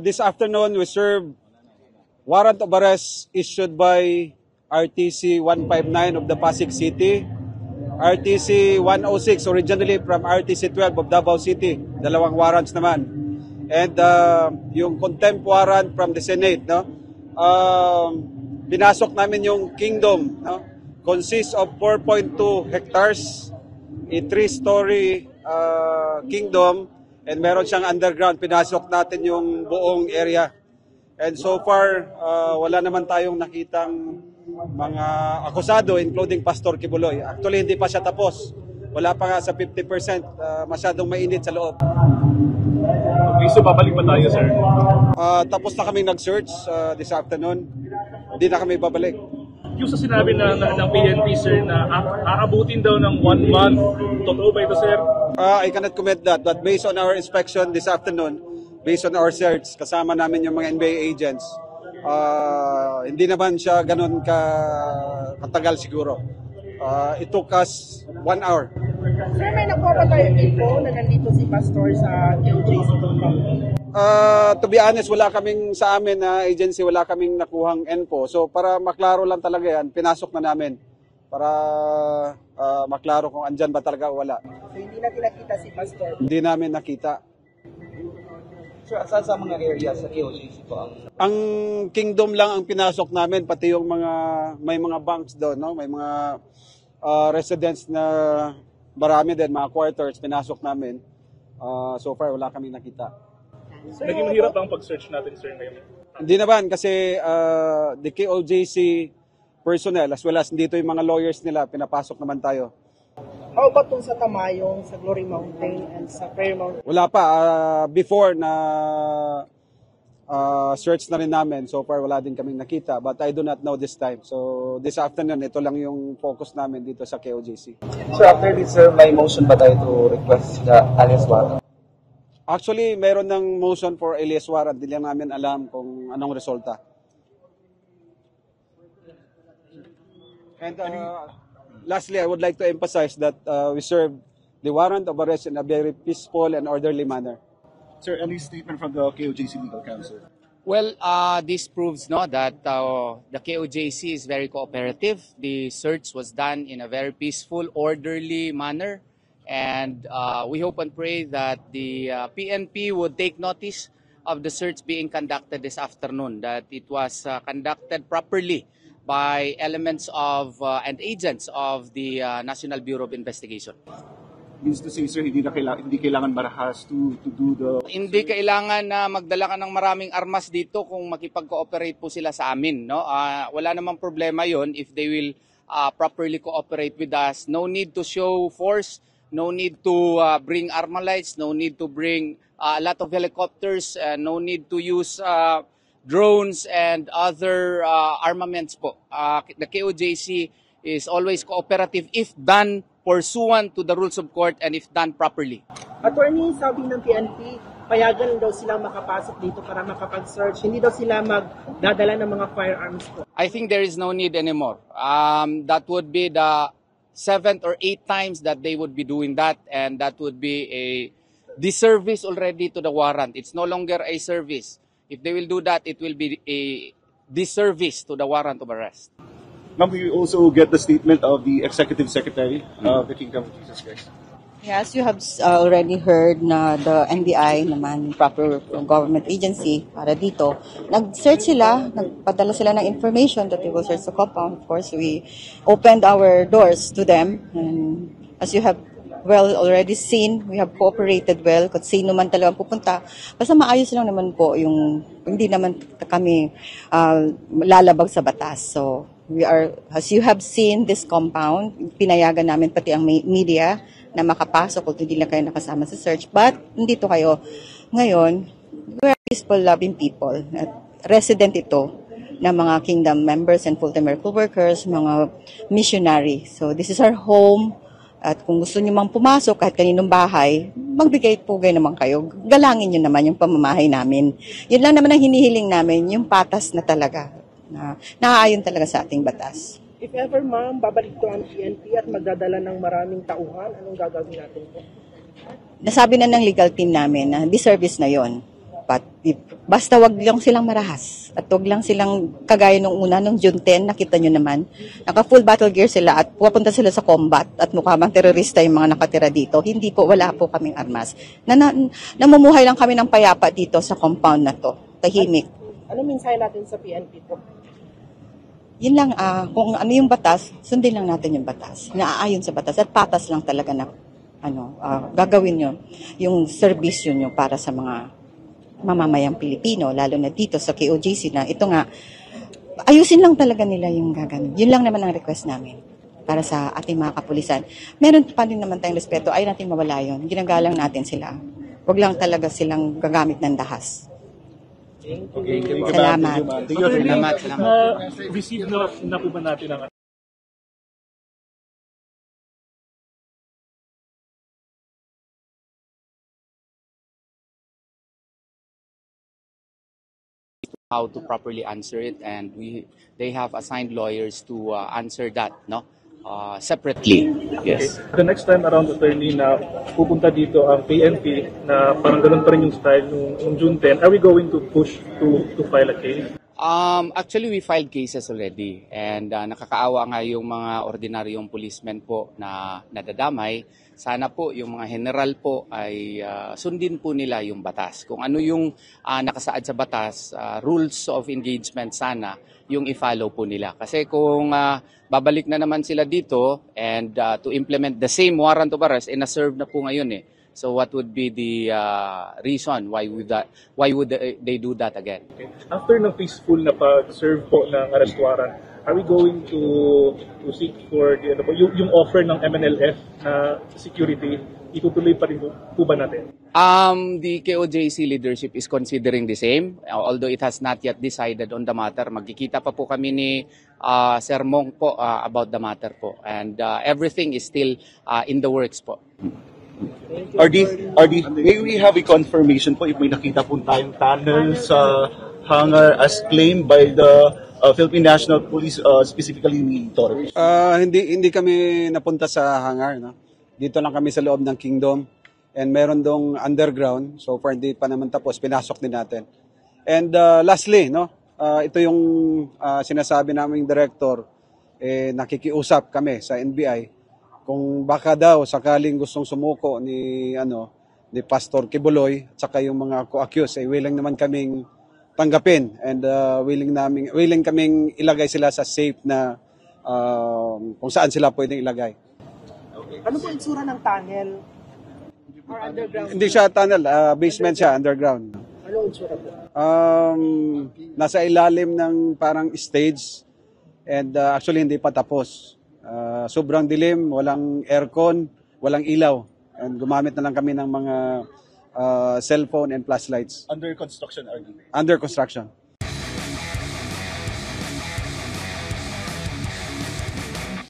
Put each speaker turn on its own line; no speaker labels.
This afternoon, we serve warrant of arrest issued by RTC 159 of the Pasig City, RTC 106 originally from RTC 12 of Davao City, dalawang warrants naman. And yung contempt warrant from the Senate, no? Pinasok namin yung Kingdom, no? Consists of 4.2 hectares, a 3-story kingdom, and meron siyang underground. Pinasok natin yung buong area. And so far, wala naman tayong nakitang mga akusado, including Pastor Kibuloy. Actually, hindi pa siya tapos. Wala pa nga sa 50%. Masyadong mainit sa loob.
Okay, so babalik pa tayo, sir?
Tapos na kaming nag-search this afternoon. Hindi na kami babalik.
Yung sa sinabi ng PNP, sir, na aabutin daw ng 1 month, totoo ba ito, sir?
I cannot comment that, but based on our inspection this afternoon, based on our search, kasama namin yung mga NBI agents, hindi naman siya ganun katagal siguro. It took us 1 hour.
Sir, may nakuha ba tayong info na nandito si Pastor sa KOJC?
To be honest, wala kaming sa amin na agency, wala kaming nakuhang info. So para maklaro lang talaga yan, pinasok na namin para maklaro kung andyan ba talaga o wala.
So hindi natin nakita si Pastor?
Hindi namin nakita.
Sir, saan sa mga areas sa KOJC po
ang Kingdom lang ang pinasok namin, pati yung may mga banks doon, no? May mga residents na marami din, mga quarters, pinasok namin. So far, wala kaming nakita.
Naging mahirap ang pag-search natin, sir, ngayon?
Hindi naman, kasi the KOJC personnel, as well as dito yung mga lawyers nila, pinapasok naman tayo.
How about sa Tamayong, sa Glory Mountain, and sa Prayer Mountain?
Wala pa. Before na search na rin namin, so far wala din kaming nakita. But I do not know this time. So this afternoon, ito lang yung focus namin dito sa KOJC.
So after this, sir, may motion ba tayo to request the alias warrant?
Actually, meron ng motion for alias warrant. Hindi lang namin alam kung anong resulta. And lastly, I would like to emphasize that we serve the warrant of arrest in a very peaceful and orderly manner.
Sir, any statement from the KOJC Legal Counsel?
Well, this proves that the KOJC is very cooperative. The search was done in a very peaceful, orderly manner. And we hope and pray that the PNP would take notice of the search being conducted this afternoon, that it was conducted properly by elements of and agents of the National Bureau of Investigation.
Means to say, sir, hindi kailangan marahas to do the...
Hindi kailangan na magdala ka ng maraming armas dito kung makipag-cooperate po sila sa amin. No? Wala namang problema yon if they will properly cooperate with us. No need to show force, no need to bring armalites, no need to bring a lot of helicopters, no need to use drones and other armaments po. The KOJC is always cooperative if done pursuant to the rules of court and if done properly.
Attorney, sabi ng PNP, payagan daw silang makapasok dito para makapag-search. Hindi daw sila magdadala ng mga firearms po.
I think there is no need anymore. That would be the 7th or 8th times that they would be doing that, and that would be a disservice already to the warrant. It's no longer a service. If they will do that, it will be a disservice to the warrant of arrest.
Ma'am, we also get the statement of the Executive Secretary of the Kingdom of Jesus Christ.
Yes, you have already heard na the NBI naman, proper government agency para dito. Nag-search sila, nagpadala sila ng information that they will search the compound. Of course, we opened our doors to them. And as you have already seen, we have cooperated well. Kung sino man talagang pupunta, basta maayos lang naman po yung, hindi naman kami lalabag sa batas. So, we are, as you have seen this compound, pinayagan namin pati ang media na makapasok kung hindi lang kayo nakasama sa search. But, nandito kayo. Ngayon, we are peaceful, loving people. At resident ito ng mga kingdom members and full-time miracle workers, mga missionary. So, this is our home. At kung gusto nyo mang pumasok kahit kaninong bahay, magbigay pugay naman kayo. Galangin nyo naman yung pamamahay namin. Yun lang naman ang hinihiling namin, yung patas na talaga. Na naaayon talaga sa ating batas.
If ever, ma'am, babalik to ang PNP at magdadala ng maraming tauhan, anong gagawin natin po?
Nasabi na ng legal team namin na disservice na yon. But if Basta wag lang silang marahas at wag lang silang kagaya nung una, nung June 10, nakita nyo naman, naka full battle gear sila at pupunta sila sa combat at mukha mang terorista yung mga nakatira dito. Hindi po, wala po kaming armas. Namumuhay lang kami ng payapa dito sa compound na to, tahimik.
Ano mensahe natin sa PNP po?
Yun lang, kung ano yung batas, sundin lang natin yung batas. Naaayon sa batas at patas lang talaga na gagawin nyo yung serbisyo nyo para sa mga mamamayang Pilipino, lalo na dito sa KOJC na ito nga, ayusin lang talaga nila yung gagawin. Yun lang naman ang request namin para sa ating mga kapulisan. Meron pa din naman tayong respeto, ayaw natin mawala yun. Ginagalang natin sila. Huwag lang talaga silang gagamit ng dahas.
Okay,
Salamat.
Salamat.
receive na po ba natin ang
how to properly answer it, and they have assigned lawyers to answer that, no, separately. Yes.
Okay. The next time around, attorney, na pupunta dito ang PNP na parang ganun pa rin yung style nung June 10, are we going to push to file a case?
Actually, we filed cases already, and nakakaawa nga yung mga ordinaryong policemen po na nadadamay. Sana po yung mga general po ay sundin po nila yung batas. Kung ano yung nakasaad sa batas, rules of engagement sana yung i-follow po nila. Kasi kung babalik na naman sila dito and to implement the same warrant of arrest, na-serve na po ngayon eh. So what would be the reason why would they do that again?
Okay. After ng peaceful na pag-serve po ng arrest warrant, are we going to seek for yung offer ng MNLF na security, itutuloy pa rin po ba natin?
The KOJC leadership is considering the same, although it has not yet decided on the matter. Magkikita pa po kami ni Sir Mong po about the matter po, and everything is still in the works po.
RD, may we have a confirmation po if may nakita po tayong tunnel sa hangar as claimed by the Philippine National Police, specifically ni Torres?
Hindi kami napunta sa hangar, no? Dito lang kami sa loob ng Kingdom, and meron dong underground, so far hindi pa naman tapos, pinasok din natin. And lastly, no, ito yung sinasabi naming director, nakikiusap kami sa NBI kung baka daw sakaling gustong sumuko ni Pastor Kibuloy at saka yung mga co-accused, willing naman kaming tanggapin, and willing kaming ilagay sila sa safe na kung saan sila pwedeng ilagay.
Ano po yung itsura ng tunnel? Or underground?
Hindi siya tunnel, basement siya, underground.
Ano yung itsura po?
Nasa ilalim ng parang stage, and actually hindi pa tapos. Sobrang dilim, walang aircon, walang ilaw. And gumamit na lang kami ng mga cellphone and flashlights.
Under construction, RD?
Under construction.